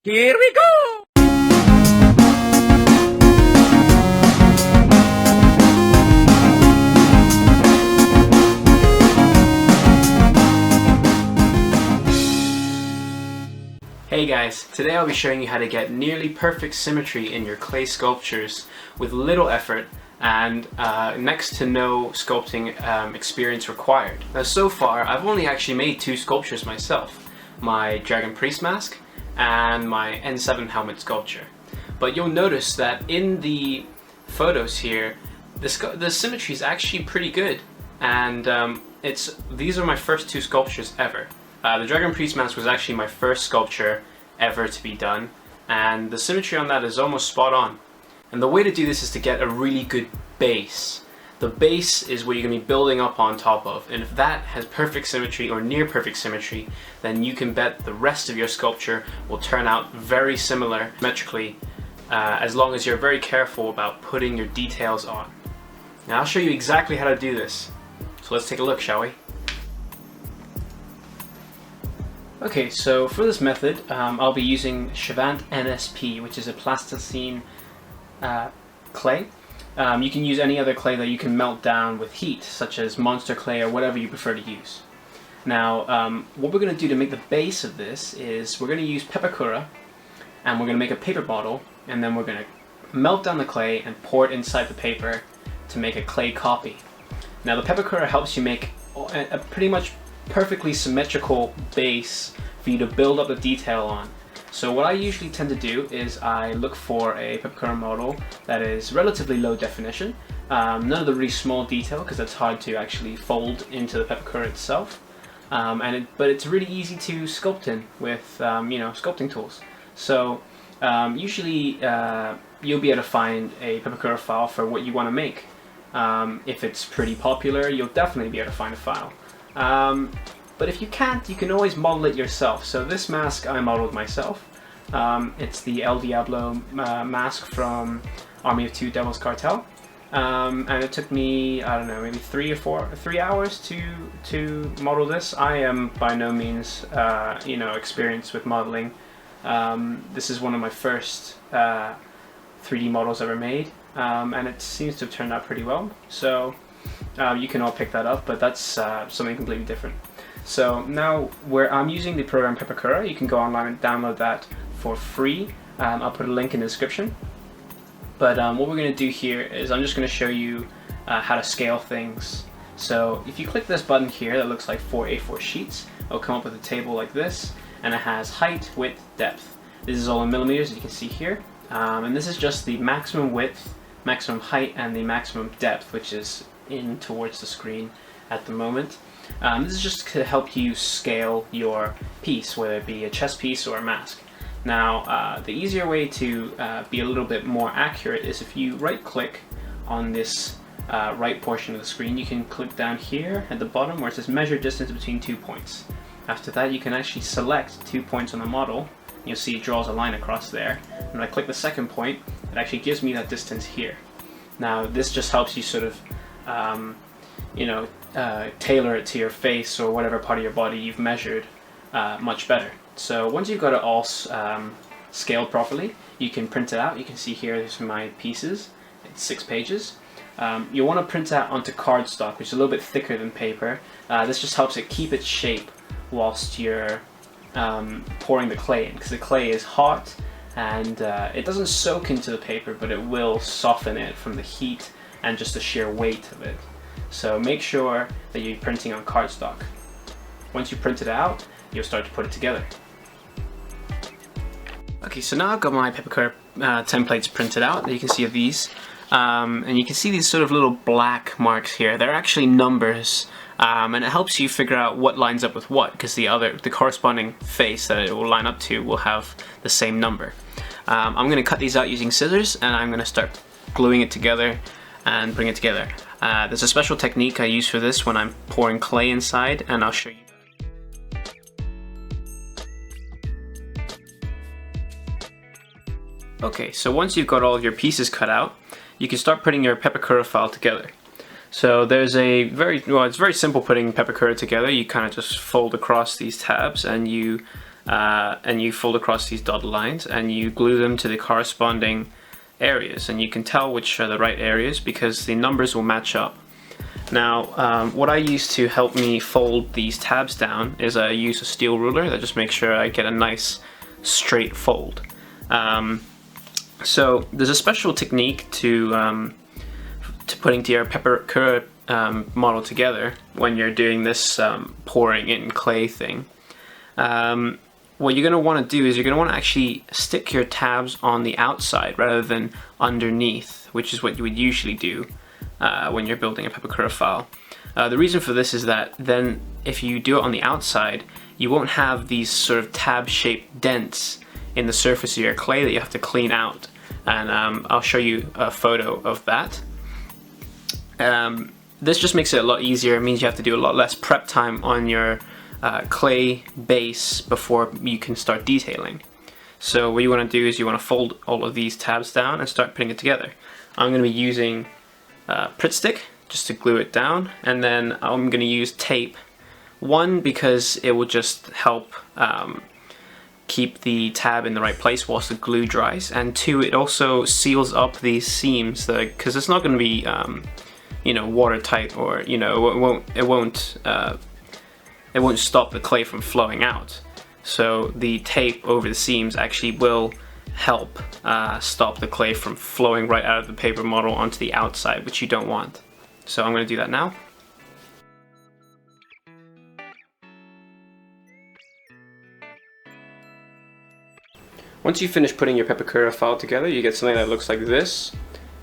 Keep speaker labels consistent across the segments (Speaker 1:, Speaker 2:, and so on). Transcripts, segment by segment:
Speaker 1: Here we go! Hey guys, today I'll be showing you how to get nearly perfect symmetry in your clay sculptures with little effort and next to no sculpting experience required. Now so far I've only actually made two sculptures myself, my Dragon Priest mask and my N7 helmet sculpture. But you'll notice that in the photos here, the symmetry is actually pretty good, and these are my first two sculptures ever. The Dragon Priest mask was actually my first sculpture ever to be done, and the symmetry on that is almost spot on. And the way to do this is to get a really good base. The base is what you're going to be building up on top of, and if that has perfect symmetry or near perfect symmetry, then you can bet the rest of your sculpture will turn out very similar symmetrically, as long as you're very careful about putting your details on. Now I'll show you exactly how to do this. So let's take a look, shall we? Okay, so for this method, I'll be using Chavant NSP, which is a plasticine clay. You can use any other clay that you can melt down with heat, such as monster clay or whatever you prefer to use. Now, what we're going to do to make the base of this is we're going to use pepakura, and we're going to make a paper model, and then we're going to melt down the clay and pour it inside the paper to make a clay copy. Now the pepakura helps you make a pretty much perfectly symmetrical base for you to build up the detail on. So what I usually tend to do is I look for a pepakura model that is relatively low definition, none of the really small detail because it's hard to actually fold into the pepakura itself, but it's really easy to sculpt in with sculpting tools. So usually you'll be able to find a pepakura file for what you want to make. If it's pretty popular, you'll definitely be able to find a file. But if you can't, you can always model it yourself. So this mask I modeled myself. It's the El Diablo mask from Army of Two Devil's Cartel. And it took me, I don't know, maybe 3 hours to model this. I am by no means, experienced with modeling. This is one of my first 3D models ever made, and it seems to have turned out pretty well. So you can all pick that up, but that's something completely different. So now I'm using the program Pepakura. You can go online and download that for free. I'll put a link in the description. But what we're going to do here is I'm just going to show you how to scale things. So if you click this button here that looks like 4 A4 sheets, it'll come up with a table like this, and it has height, width, depth. This is all in millimeters, as you can see here. And this is just the maximum width, maximum height, and the maximum depth, which is in towards the screen at the moment. This is just to help you scale your piece, whether it be a chess piece or a mask. Now, the easier way to be a little bit more accurate is if you right click on this right portion of the screen, you can click down here at the bottom where it says measure distance between 2 points. After that, you can actually select 2 points on the model. You'll see it draws a line across there. And when I click the second point, it actually gives me that distance here. Now, this just helps you sort of tailor it to your face or whatever part of your body you've measured much better. So once you've got it all scaled properly, you can print it out. You can see here, there's my pieces. It's 6 pages. You'll want to print out onto cardstock, which is a little bit thicker than paper. This just helps it keep its shape whilst you're pouring the clay in, because the clay is hot and it doesn't soak into the paper, but it will soften it from the heat and just the sheer weight of it. So make sure that you're printing on cardstock. Once you print it out, you'll start to put it together. Okay, so now I've got my Pepakura templates printed out. You can see these, and you can see these sort of little black marks here. They're actually numbers, and it helps you figure out what lines up with what, because the corresponding face that it will line up to will have the same number. I'm going to cut these out using scissors, and I'm going to start gluing it together and bring it together. There's a special technique I use for this when I'm pouring clay inside, and I'll show you. Okay, so once you've got all of your pieces cut out, you can start putting your Pepakura file together. So there's it's very simple putting Pepakura together. You kind of just fold across these tabs and you and you fold across these dotted lines and you glue them to the corresponding areas, and you can tell which are the right areas because the numbers will match up. Now, what I use to help me fold these tabs down is I use a steel ruler that just makes sure I get a nice straight fold. So there's a special technique to putting your peppercura model together when you're doing this pouring in clay thing. What you're going to want to do is you're going to want to actually stick your tabs on the outside rather than underneath, which is what you would usually do when you're building a peppercura file. The reason for this is that then if you do it on the outside, you won't have these sort of tab-shaped dents in the surface of your clay that you have to clean out, and I'll show you a photo of that. This just makes it a lot easier. It means you have to do a lot less prep time on your clay base before you can start detailing. So what you want to do is you want to fold all of these tabs down and start putting it together. I'm going to be using Pritt stick just to glue it down, and then I'm going to use tape. One, because it will just help keep the tab in the right place whilst the glue dries, and two, it also seals up these seams because it's not going to be you know, watertight, or you know, it won't stop the clay from flowing out. So the tape over the seams actually will help stop the clay from flowing right out of the paper model onto the outside, which you don't want. So I'm going to do that now. Once you finish putting your peppercura file together, you get something that looks like this.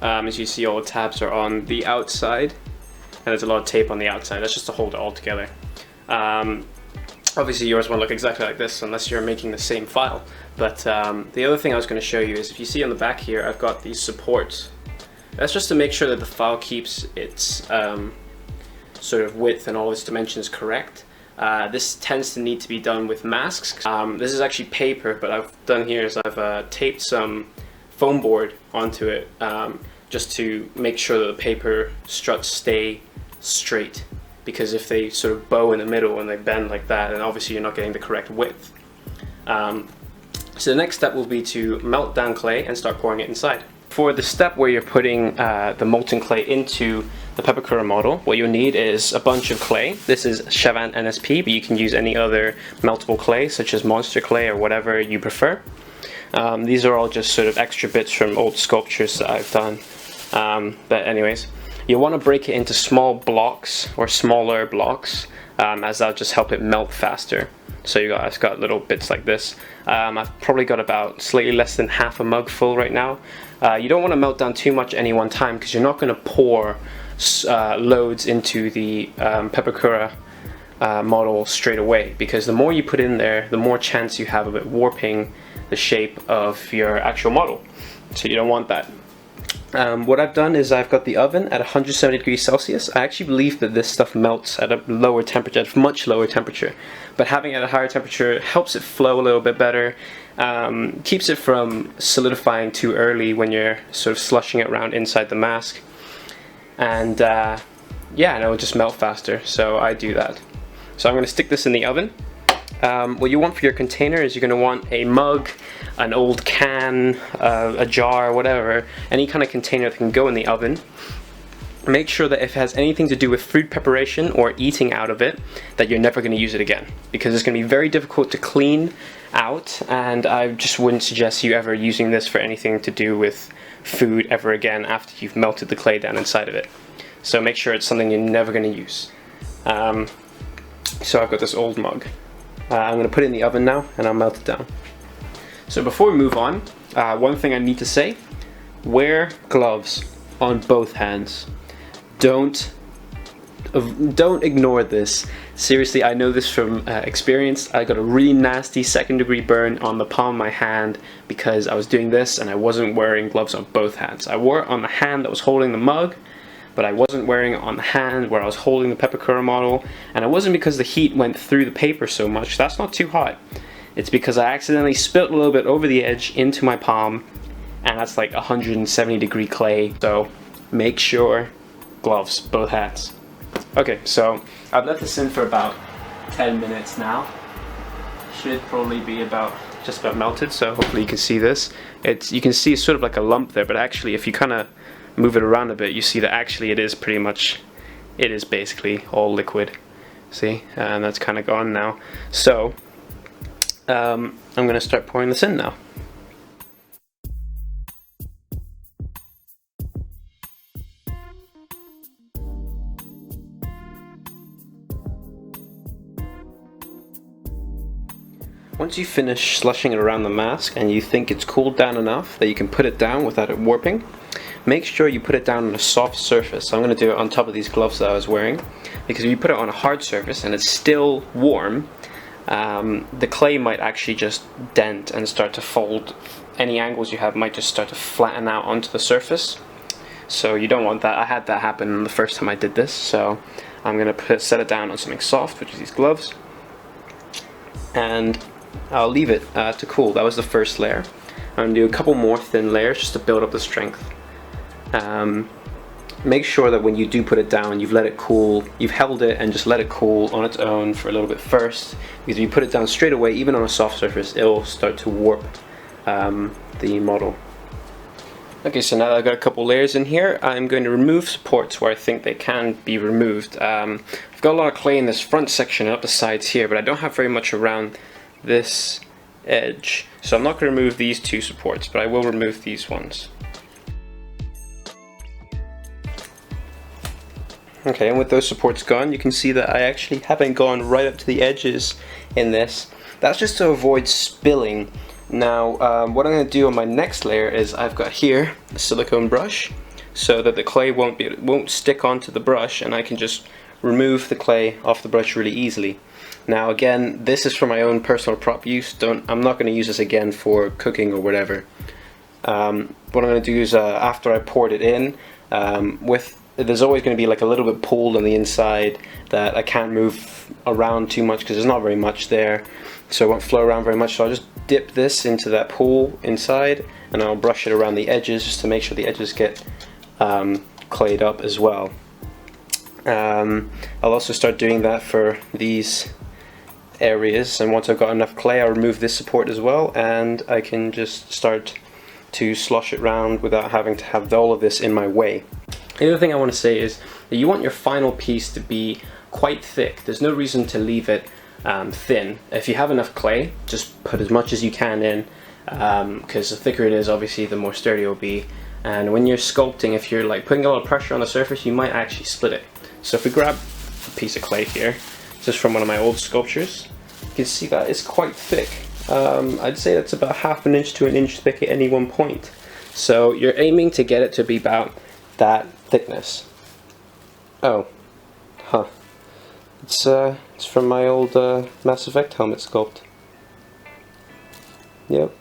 Speaker 1: As you see, all the tabs are on the outside, and there's a lot of tape on the outside. That's just to hold it all together. Obviously yours won't look exactly like this unless you're making the same file, but the other thing I was going to show you is, if you see on the back here, I've got these supports. That's just to make sure that the file keeps its sort of width and all its dimensions correct. This tends to need to be done with masks. This is actually paper, but I've done here is I've taped some foam board onto it just to make sure that the paper struts stay straight, because if they sort of bow in the middle and they bend like that, then obviously you're not getting the correct width. So the next step will be to melt down clay and start pouring it inside. For the step where you're putting the molten clay into the peppercura model, what you'll need is a bunch of clay. This is Chavant NSP, but you can use any other meltable clay, such as monster clay or whatever you prefer. These are all just sort of extra bits from old sculptures that I've done. But anyways, you want to break it into small blocks or smaller blocks, as that'll just help it melt faster. So I've got little bits like this. I've probably got about slightly less than half a mug full right now. You don't want to melt down too much at any one time, because you're not going to pour loads into the peppercura model straight away, because the more you put in there, the more chance you have of it warping the shape of your actual model. So you don't want that. What I've done is I've got the oven at 170 degrees Celsius. I actually believe that this stuff melts at a lower temperature, at a much lower temperature. But having it at a higher temperature helps it flow a little bit better, keeps it from solidifying too early when you're sort of slushing it around inside the mask. And yeah, and it will just melt faster, so I do that. So I'm going to stick this in the oven. What you want for your container is you're going to want a mug, an old can, a jar, whatever, any kind of container that can go in the oven. Make sure that if it has anything to do with food preparation or eating out of it, that you're never going to use it again, because it's going to be very difficult to clean out, and I just wouldn't suggest you ever using this for anything to do with food ever again after you've melted the clay down inside of it. So make sure it's something you're never going to use. So I've got this old mug. I'm going to put it in the oven now, and I'll melt it down. So before we move on, one thing I need to say: wear gloves on both hands. Don't ignore this. Seriously, I know this from experience. I got a really nasty second-degree burn on the palm of my hand because I was doing this and I wasn't wearing gloves on both hands. I wore it on the hand that was holding the mug, but I wasn't wearing it on the hand where I was holding the peppercura model, and it wasn't because the heat went through the paper so much. That's not too hot. It's because I accidentally spilt a little bit over the edge into my palm, and that's like 170 degree clay, so make sure gloves, both hands. Okay, so I've let this in for about 10 minutes now. should probably be about just about melted, so hopefully you can see this. You can see sort of like a lump there, but actually if you kind of move it around a bit, you see that actually it is basically all liquid. See, and that's kind of gone now. So I'm going to start pouring this in now. Once you finish slushing it around the mask and you think it's cooled down enough that you can put it down without it warping, make sure you put it down on a soft surface. So I'm going to do it on top of these gloves that I was wearing, because if you put it on a hard surface and it's still warm, the clay might actually just dent and start to fold. Any angles you have might just start to flatten out onto the surface. So you don't want that. I had that happen the first time I did this, so I'm going to set it down on something soft, which is these gloves, and I'll leave it to cool. That was the first layer. I'm going to do a couple more thin layers just to build up the strength. Make sure that when you do put it down, you've let it cool, you've held it and just let it cool on its own for a little bit first, because if you put it down straight away, even on a soft surface, it'll start to warp the model. Okay, so now that I've got a couple layers in here, I'm going to remove supports where I think they can be removed. I've got a lot of clay in this front section and up the sides here, but I don't have very much around this edge, so I'm not going to remove these two supports, but I will remove these ones. Okay, and with those supports gone, you can see that I actually haven't gone right up to the edges in this. That's just to avoid spilling. Now what I'm going to do on my next layer is I've got here a silicone brush, so that the clay won't stick onto the brush, and I can just remove the clay off the brush really easily. Now again, this is for my own personal prop use. I'm not going to use this again for cooking or whatever. What I'm going to do is after I poured it in, there's always going to be like a little bit pulled on the inside that I can't move around too much because there's not very much there, so it won't flow around very much. So I'll just dip this into that pool inside, and I'll brush it around the edges just to make sure the edges get clayed up as well. I'll also start doing that for these areas, and once I've got enough clay, I'll remove this support as well, and I can just start to slosh it around without having to have all of this in my way. The other thing I want to say is that you want your final piece to be quite thick. There's no reason to leave it thin. If you have enough clay, just put as much as you can in, because the thicker it is, obviously the more sturdy it will be. And when you're sculpting, if you're like putting a lot of pressure on the surface, you might actually split it. So if we grab a piece of clay here, this is from one of my old sculptures, you can see that it's quite thick. I'd say that's about ½ an inch to an inch thick at any one point. So you're aiming to get it to be about that thickness. Oh, huh. It's from my old Mass Effect helmet sculpt. Yep.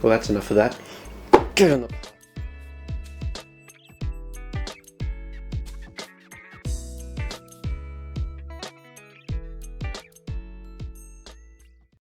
Speaker 1: Well, that's enough of that. Get on the